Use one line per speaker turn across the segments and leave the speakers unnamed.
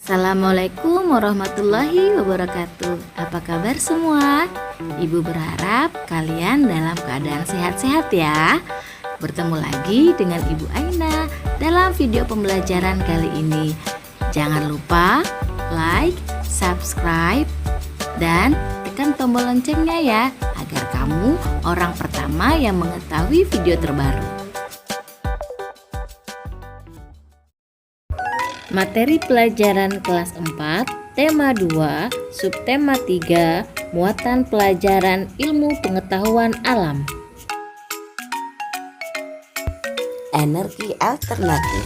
Assalamualaikum warahmatullahi wabarakatuh. Apa kabar semua? Ibu berharap kalian dalam keadaan sehat-sehat ya. Bertemu lagi dengan Ibu Aina dalam video pembelajaran kali ini. Jangan lupa like, subscribe, dan tekan tombol loncengnya ya, agar kamu orang pertama yang mengetahui video terbaru. Materi pelajaran kelas 4, tema 2, subtema 3, muatan pelajaran ilmu pengetahuan alam.
Energi alternatif.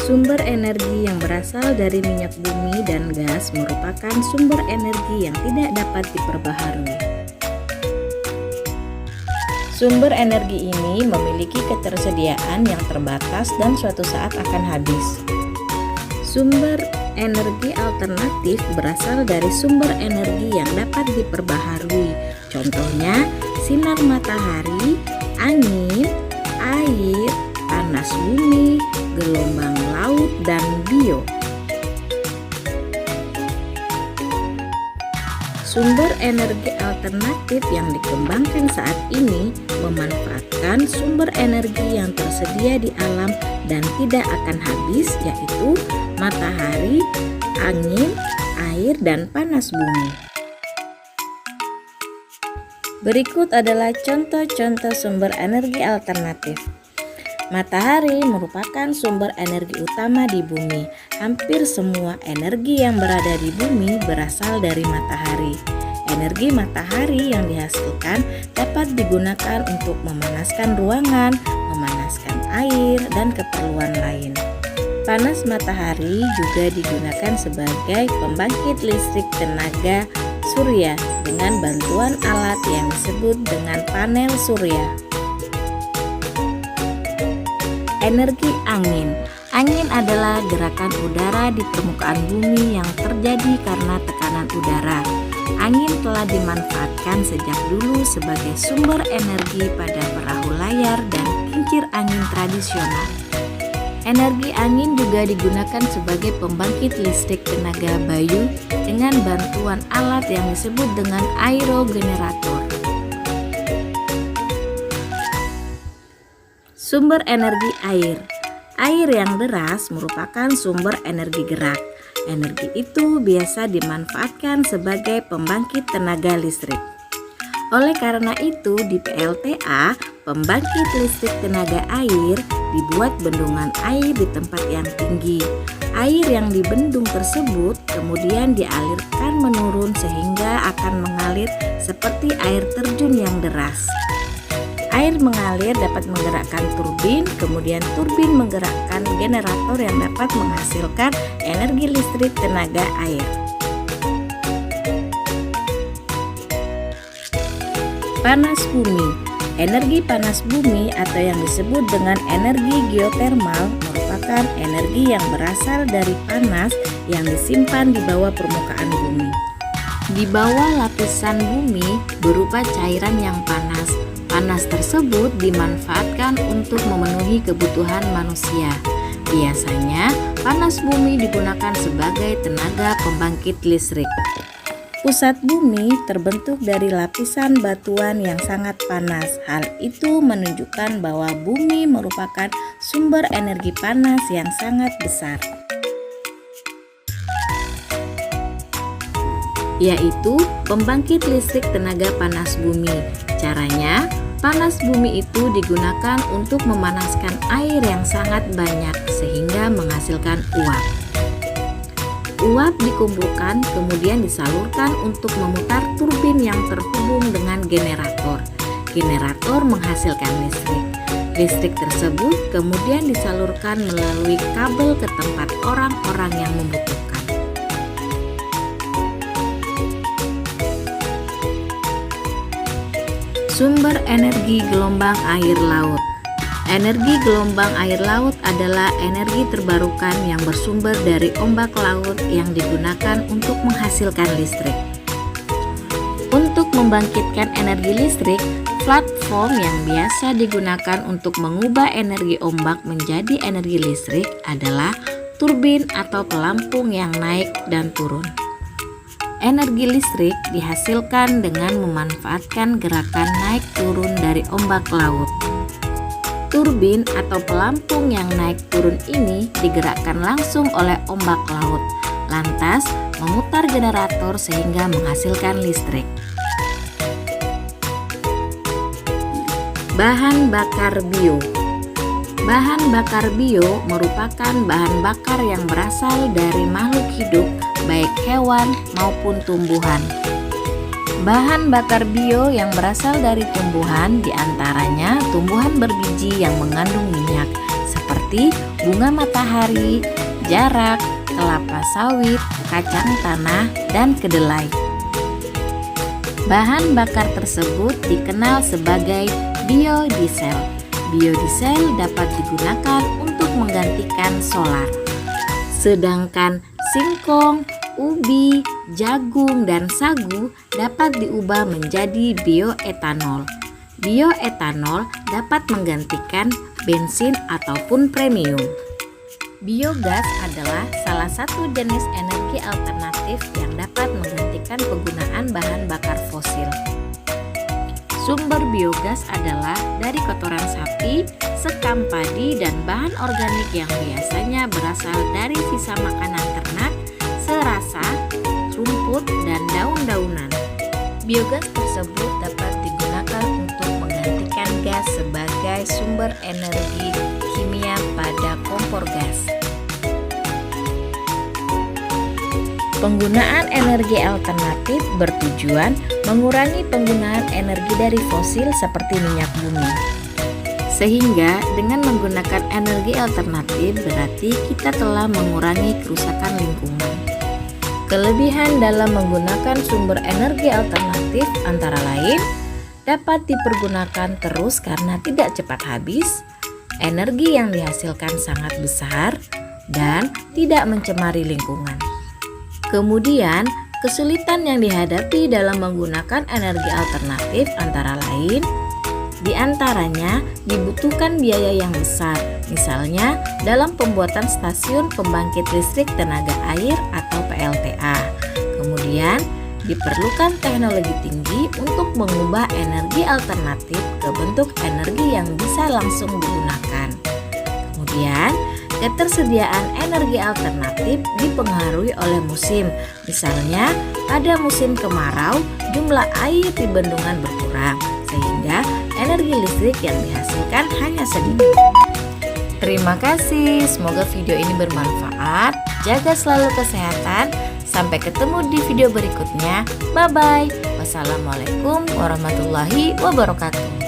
Sumber energi yang berasal dari minyak bumi dan gas merupakan sumber energi yang tidak dapat diperbaharui. Sumber energi ini memiliki ketersediaan yang terbatas dan suatu saat akan habis. Sumber energi alternatif berasal dari sumber energi yang dapat diperbaharui. Contohnya, sinar matahari, angin, air, panas bumi, gelombang laut, dan bio. Sumber energi alternatif yang dikembangkan saat ini memanfaatkan sumber energi yang tersedia di alam dan tidak akan habis, yaitu matahari, angin, air, dan panas bumi. Berikut adalah contoh-contoh sumber energi alternatif. Matahari merupakan sumber energi utama di bumi. Hampir semua energi yang berada di bumi berasal dari matahari. Energi matahari yang dihasilkan dapat digunakan untuk memanaskan ruangan, memanaskan air, dan keperluan lain. Panas matahari juga digunakan sebagai pembangkit listrik tenaga surya dengan bantuan alat yang disebut dengan panel surya. Energi angin. Angin adalah gerakan udara di permukaan bumi yang terjadi karena tekanan udara. Angin telah dimanfaatkan sejak dulu sebagai sumber energi pada perahu layar dan kincir angin tradisional. Energi angin juga digunakan sebagai pembangkit listrik tenaga bayu dengan bantuan alat yang disebut dengan aerogenerator. Sumber energi air. Air yang deras merupakan sumber energi gerak. Energi itu biasa dimanfaatkan sebagai pembangkit tenaga listrik. Oleh karena itu, di PLTA, pembangkit listrik tenaga air dibuat bendungan air di tempat yang tinggi. Air yang di bendung tersebut kemudian dialirkan menurun sehingga akan mengalir seperti air terjun yang deras. Air mengalir dapat menggerakkan turbin, kemudian turbin menggerakkan generator yang dapat menghasilkan energi listrik tenaga air. Panas bumi. Energi panas bumi atau yang disebut dengan energi geotermal merupakan energi yang berasal dari panas yang disimpan di bawah permukaan bumi. Di bawah lapisan bumi berupa cairan yang panas. Panas tersebut dimanfaatkan untuk memenuhi kebutuhan manusia. Biasanya, panas bumi digunakan sebagai tenaga pembangkit listrik. Pusat bumi terbentuk dari lapisan batuan yang sangat panas. Hal itu menunjukkan bahwa bumi merupakan sumber energi panas yang sangat besar, yaitu pembangkit listrik tenaga panas bumi. Caranya, panas bumi itu digunakan untuk memanaskan air yang sangat banyak sehingga menghasilkan uap. Uap dikumpulkan kemudian disalurkan untuk memutar turbin yang terhubung dengan generator. Generator menghasilkan listrik. Listrik tersebut kemudian disalurkan melalui kabel ke tempat orang-orang yang membutuhkan. Sumber energi gelombang air laut. Energi gelombang air laut adalah energi terbarukan yang bersumber dari ombak laut yang digunakan untuk menghasilkan listrik. Untuk membangkitkan energi listrik, Platform yang biasa digunakan untuk mengubah energi ombak menjadi energi listrik adalah turbin atau pelampung yang naik dan turun. Energi listrik dihasilkan dengan memanfaatkan gerakan naik turun dari ombak laut. Turbin atau pelampung yang naik turun ini digerakkan langsung oleh ombak laut, lantas memutar generator sehingga menghasilkan listrik. Bahan bakar bio. Bahan bakar bio merupakan bahan bakar yang berasal dari makhluk hidup, baik hewan maupun tumbuhan. Bahan bakar bio yang berasal dari tumbuhan diantaranya tumbuhan berbiji yang mengandung minyak seperti bunga matahari, jarak, kelapa sawit, kacang tanah, dan kedelai. Bahan bakar tersebut dikenal sebagai biodiesel. Biodiesel dapat digunakan untuk menggantikan solar. Sedangkan singkong, ubi, jagung, dan sagu dapat diubah menjadi bioetanol. Bioetanol dapat menggantikan bensin ataupun premium. Biogas adalah salah satu jenis energi alternatif yang dapat menggantikan penggunaan bahan bakar fosil. Sumber biogas adalah dari kotoran sapi, sekam padi, dan bahan organik yang biasanya berasal dari sisa makanan ternak, serasa, rumput, dan daun-daunan. Biogas tersebut dapat digunakan untuk menggantikan gas sebagai sumber energi kimia pada kompor gas. Penggunaan energi alternatif bertujuan mengurangi penggunaan energi dari fosil seperti minyak bumi. Sehingga dengan menggunakan energi alternatif berarti kita telah mengurangi kerusakan lingkungan. Kelebihan dalam menggunakan sumber energi alternatif antara lain dapat dipergunakan terus karena tidak cepat habis, energi yang dihasilkan sangat besar, dan tidak mencemari lingkungan. Kemudian, kesulitan yang dihadapi dalam menggunakan energi alternatif antara lain, diantaranya dibutuhkan biaya yang besar, misalnya dalam pembuatan stasiun pembangkit listrik tenaga air atau PLTA. Kemudian, diperlukan teknologi tinggi untuk mengubah energi alternatif ke bentuk energi yang bisa langsung digunakan. Kemudian, ketersediaan energi alternatif dipengaruhi oleh musim. Misalnya, pada musim kemarau, jumlah air di bendungan berkurang, sehingga energi listrik yang dihasilkan hanya sedikit. Terima kasih, semoga video ini bermanfaat. Jaga selalu kesehatan. Sampai ketemu di video berikutnya. Bye-bye. Wassalamualaikum warahmatullahi wabarakatuh.